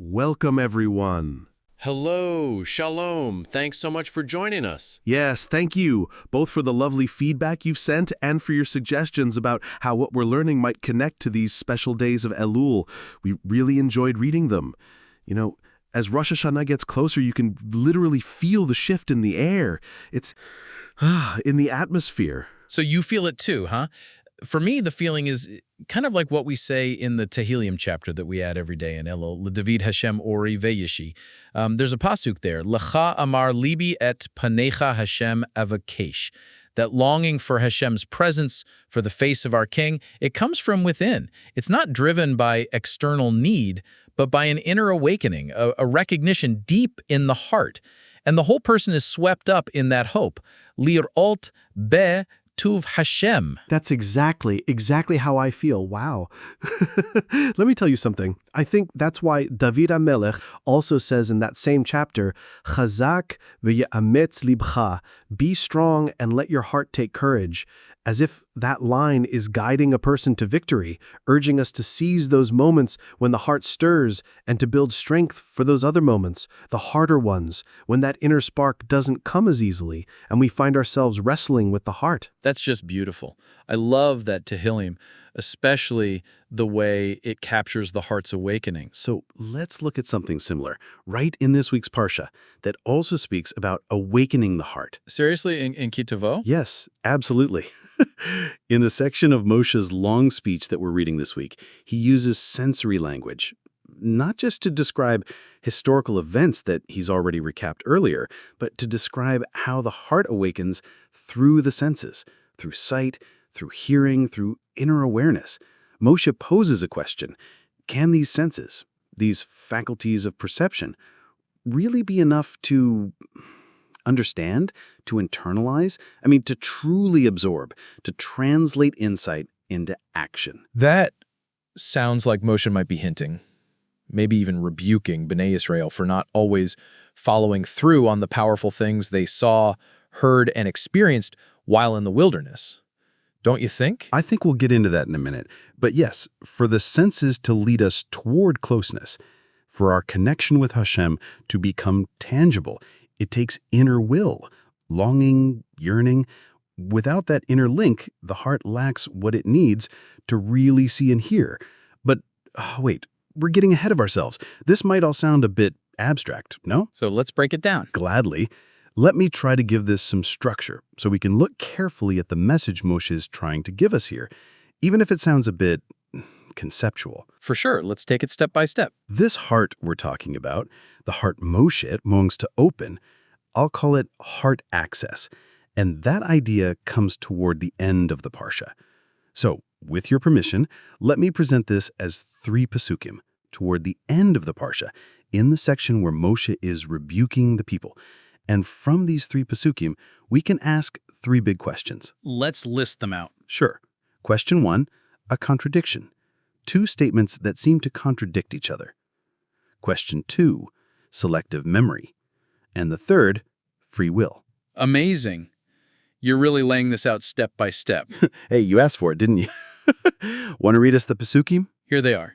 Welcome, everyone. Hello, shalom. Thanks so much for joining us. Yes, thank you, both for the lovely feedback you've sent and for your suggestions about how what we're learning might connect to these special days of Elul. We really enjoyed reading them. You know, as Rosh Hashanah gets closer, you can literally feel the shift in the air. It's in the atmosphere. So you feel it too, huh? For me, the feeling is kind of like what we say in the Tehillim chapter that we add every day in Elul, L'David Hashem Ori Veyeshi. There's a pasuk there, Lecha Amar Libi et Panecha Hashem Avakesh. That longing for Hashem's presence, for the face of our King, it comes from within. It's not driven by external need, but by an inner awakening, a recognition deep in the heart. And the whole person is swept up in that hope. Lir'ot be Tuv Hashem. That's exactly how I feel. Wow. Let me tell you something. I think that's why David HaMelech also says in that same chapter, Chazak v'ye'ametz libcha, be strong and let your heart take courage, as if that line is guiding a person to victory, urging us to seize those moments when the heart stirs and to build strength for those other moments, the harder ones, when that inner spark doesn't come as easily and we find ourselves wrestling with the heart. That's just beautiful. I love that Tehillim, especially the way it captures the heart's awakening. So let's look at something similar, right in this week's Parsha, that also speaks about awakening the heart. Seriously, in Ki Tavo? Yes, absolutely. In the section of Moshe's long speech that we're reading this week, he uses sensory language, not just to describe historical events that he's already recapped earlier, but to describe how the heart awakens through the senses, through sight, through hearing, through inner awareness. Moshe poses a question. Can these senses, these faculties of perception, really be enough to understand, to internalize? I mean, to truly absorb, to translate insight into action. That sounds like Moshe might be hinting, maybe even rebuking Bnei Israel for not always following through on the powerful things they saw, heard, and experienced while in the wilderness. Don't you think? I think we'll get into that in a minute. But yes, for the senses to lead us toward closeness, for our connection with Hashem to become tangible, it takes inner will, longing, yearning. Without that inner link, the heart lacks what it needs to really see and hear. But wait, we're getting ahead of ourselves. This might all sound a bit abstract, no? So let's break it down. Gladly. Let me try to give this some structure so we can look carefully at the message Moshe is trying to give us here, even if it sounds a bit conceptual. For sure. Let's take it step by step. This heart we're talking about, the heart Moshe longs to open, I'll call it heart access. And that idea comes toward the end of the Parsha. So, with your permission, let me present this as 3 Psukim toward the end of the Parsha, in the section where Moshe is rebuking the people. And from these 3 Psukim, we can ask 3 big questions. Let's list them out. Sure. Question 1, a contradiction. 2 statements that seem to contradict each other. Question 2, selective memory. And the third, free will. Amazing. You're really laying this out step by step. Hey, you asked for it, didn't you? Want to read us the Psukim? Here they are.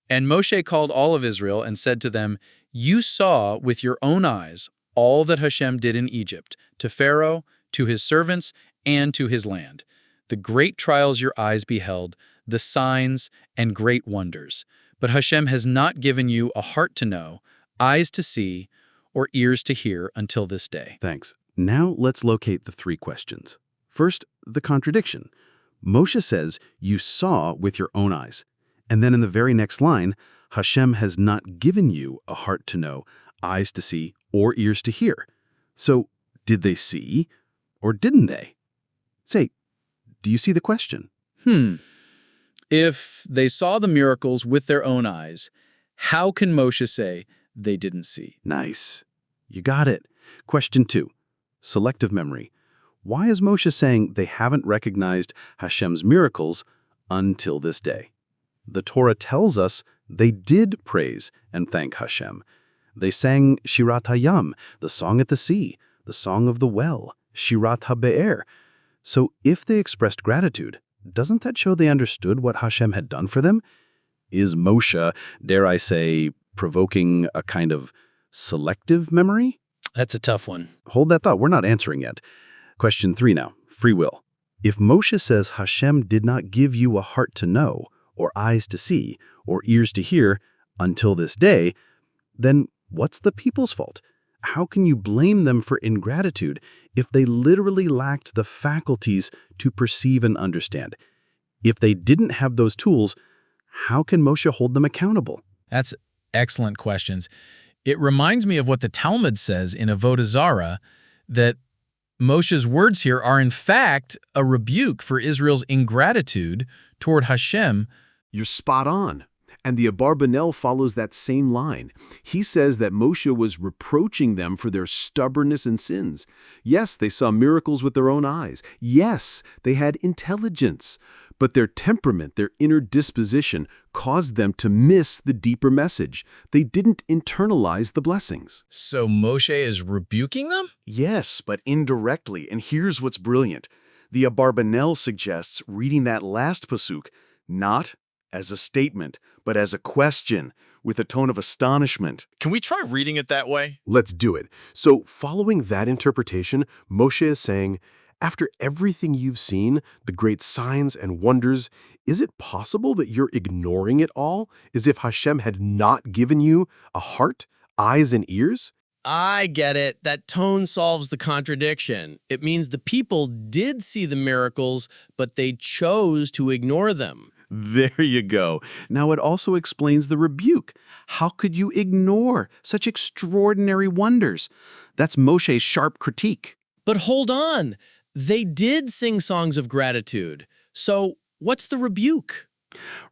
And Moshe called all of Israel and said to them, "You saw with your own eyes all that Hashem did in Egypt, to Pharaoh, to his servants, and to his land. The great trials your eyes beheld, the signs and great wonders. But Hashem has not given you a heart to know, eyes to see, or ears to hear until this day." Thanks. Now let's locate the 3 questions. First, the contradiction. Moshe says, you saw with your own eyes. And then in the very next line, Hashem has not given you a heart to know, eyes to see, or ears to hear. So, did they see, or didn't they? Say, do you see the question? If they saw the miracles with their own eyes, how can Moshe say they didn't see? Nice. You got it. Question 2, selective memory. Why is Moshe saying they haven't recognized Hashem's miracles until this day? The Torah tells us they did praise and thank Hashem. They sang Shirat Hayam, the song at the sea, the song of the well, Shirat HaBe'er. So if they expressed gratitude, doesn't that show they understood what Hashem had done for them? Is Moshe, dare I say, provoking a kind of selective memory? That's a tough one. Hold that thought. We're not answering yet. Question 3 now. Free will. If Moshe says Hashem did not give you a heart to know, or eyes to see, or ears to hear until this day, then what's the people's fault? How can you blame them for ingratitude if they literally lacked the faculties to perceive and understand? If they didn't have those tools, how can Moshe hold them accountable? That's excellent questions. It reminds me of what the Talmud says in Avodah Zarah, that Moshe's words here are in fact a rebuke for Israel's ingratitude toward Hashem. You're spot on. And the Abarbanel follows that same line. He says that Moshe was reproaching them for their stubbornness and sins. Yes, they saw miracles with their own eyes. Yes, they had intelligence. But their temperament, their inner disposition, caused them to miss the deeper message. They didn't internalize the blessings. So Moshe is rebuking them? Yes, but indirectly. And here's what's brilliant. The Abarbanel suggests reading that last pasuk not as a statement, but as a question, with a tone of astonishment. Can we try reading it that way? Let's do it. So, following that interpretation, Moshe is saying, after everything you've seen, the great signs and wonders, is it possible that you're ignoring it all, as if Hashem had not given you a heart, eyes, and ears? I get it. That tone solves the contradiction. It means the people did see the miracles, but they chose to ignore them. There you go. Now it also explains the rebuke. How could you ignore such extraordinary wonders? That's Moshe's sharp critique. But hold on. They did sing songs of gratitude. So what's the rebuke?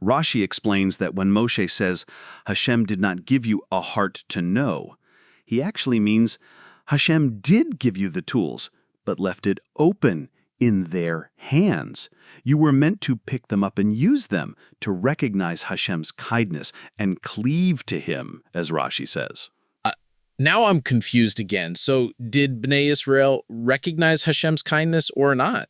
Rashi explains that when Moshe says, Hashem did not give you a heart to know, he actually means Hashem did give you the tools, but left it open in their hands. You were meant to pick them up and use them to recognize Hashem's kindness and cleave to him, as Rashi says. Now I'm confused again. So did Bnei Israel recognize Hashem's kindness or not?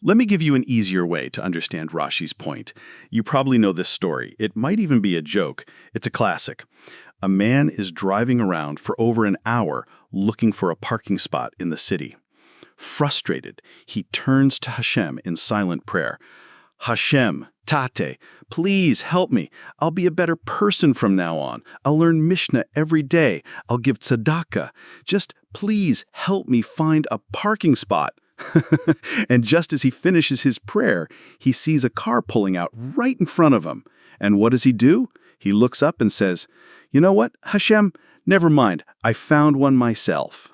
Let me give you an easier way to understand Rashi's point. You probably know this story. It might even be a joke. It's a classic. A man is driving around for over an hour looking for a parking spot in the city. Frustrated, he turns to Hashem in silent prayer. Hashem, Tate, please help me. I'll be a better person from now on. I'll learn Mishnah every day. I'll give tzedakah. Just please help me find a parking spot. And just as he finishes his prayer, he sees a car pulling out right in front of him. And what does he do? He looks up and says, "You know what, Hashem? Never mind. I found one myself."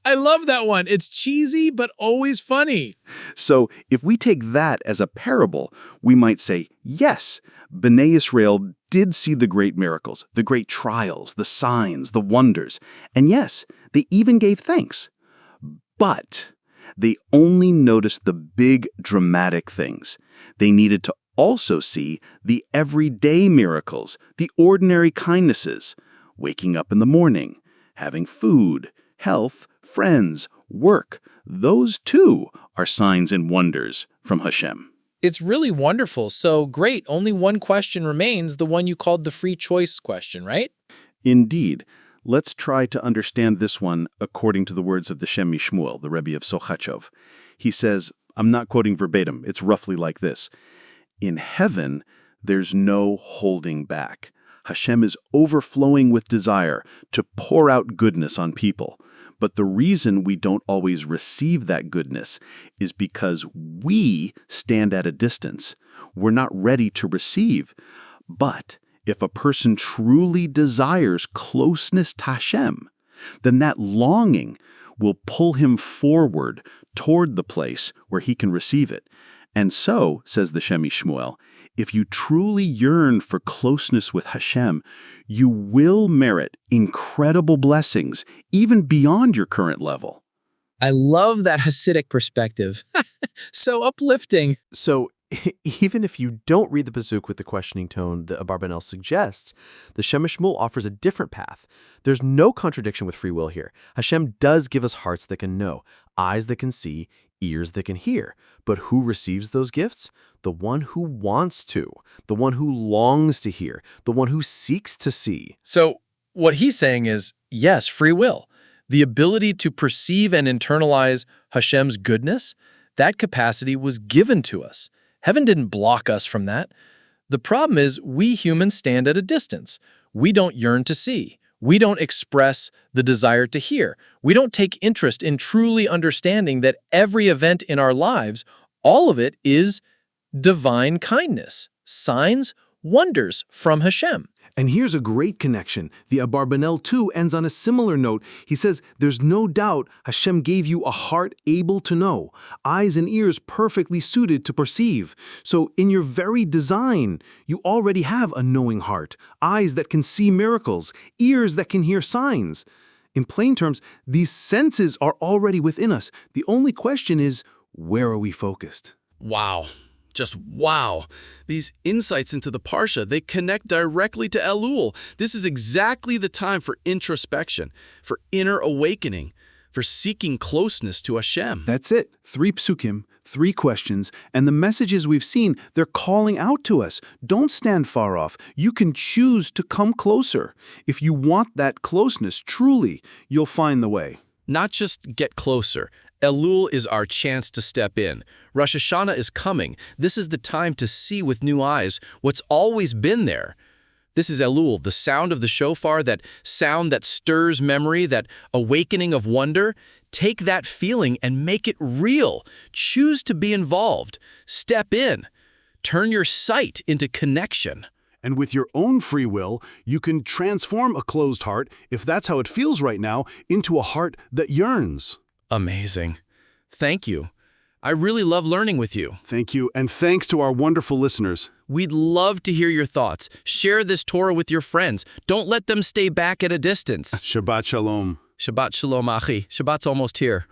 I love that one. It's cheesy, but always funny. So if we take that as a parable, we might say, yes, Bnei Israel did see the great miracles, the great trials, the signs, the wonders. And yes, they even gave thanks. But they only noticed the big, dramatic things. They needed to also see the everyday miracles, the ordinary kindnesses, waking up in the morning, having food, health, friends, work. Those too are signs and wonders from Hashem. It's really wonderful. So great. Only one question remains, the one you called the free choice question, right? Indeed. Let's try to understand this one according to the words of the Shem Mishmuel, the Rebbe of Sochachov. He says, I'm not quoting verbatim, it's roughly like this. In heaven, there's no holding back. Hashem is overflowing with desire to pour out goodness on people. But the reason we don't always receive that goodness is because we stand at a distance. We're not ready to receive. But if a person truly desires closeness to Hashem, then that longing will pull him forward toward the place where he can receive it. And so, says the Shem Mishmuel, if you truly yearn for closeness with Hashem, you will merit incredible blessings, even beyond your current level. I love that Hasidic perspective. So uplifting. So, even if you don't read the Pasuk with the questioning tone that Abarbanel suggests, the Shem MiShmuel offers a different path. There's no contradiction with free will here. Hashem does give us hearts that can know, eyes that can see, ears that can hear. But who receives those gifts? The one who wants to, the one who longs to hear, the one who seeks to see. So what he's saying is, yes, free will. The ability to perceive and internalize Hashem's goodness, that capacity was given to us. Heaven didn't block us from that. The problem is we humans stand at a distance. We don't yearn to see. We don't express the desire to hear. We don't take interest in truly understanding that every event in our lives, all of it is divine kindness, signs, wonders from Hashem. And here's a great connection. The Abarbanel too ends on a similar note. He says, there's no doubt Hashem gave you a heart able to know, eyes and ears perfectly suited to perceive. So in your very design, you already have a knowing heart, eyes that can see miracles, ears that can hear signs. In plain terms, these senses are already within us. The only question is, where are we focused? Wow. Just wow. These insights into the Parsha, they connect directly to Elul. This is exactly the time for introspection, for inner awakening, for seeking closeness to Hashem. That's it. 3 Psukim, 3 questions, and the messages we've seen, they're calling out to us. Don't stand far off. You can choose to come closer. If you want that closeness, truly, you'll find the way. Not just get closer. Elul is our chance to step in. Rosh Hashanah is coming. This is the time to see with new eyes what's always been there. This is Elul, the sound of the shofar, that sound that stirs memory, that awakening of wonder. Take that feeling and make it real. Choose to be involved. Step in. Turn your sight into connection. And with your own free will, you can transform a closed heart, if that's how it feels right now, into a heart that yearns. Amazing. Thank you. I really love learning with you. Thank you, and thanks to our wonderful listeners. We'd love to hear your thoughts. Share this Torah with your friends. Don't let them stay back at a distance. Shabbat Shalom. Shabbat Shalom, Achi. Shabbat's almost here.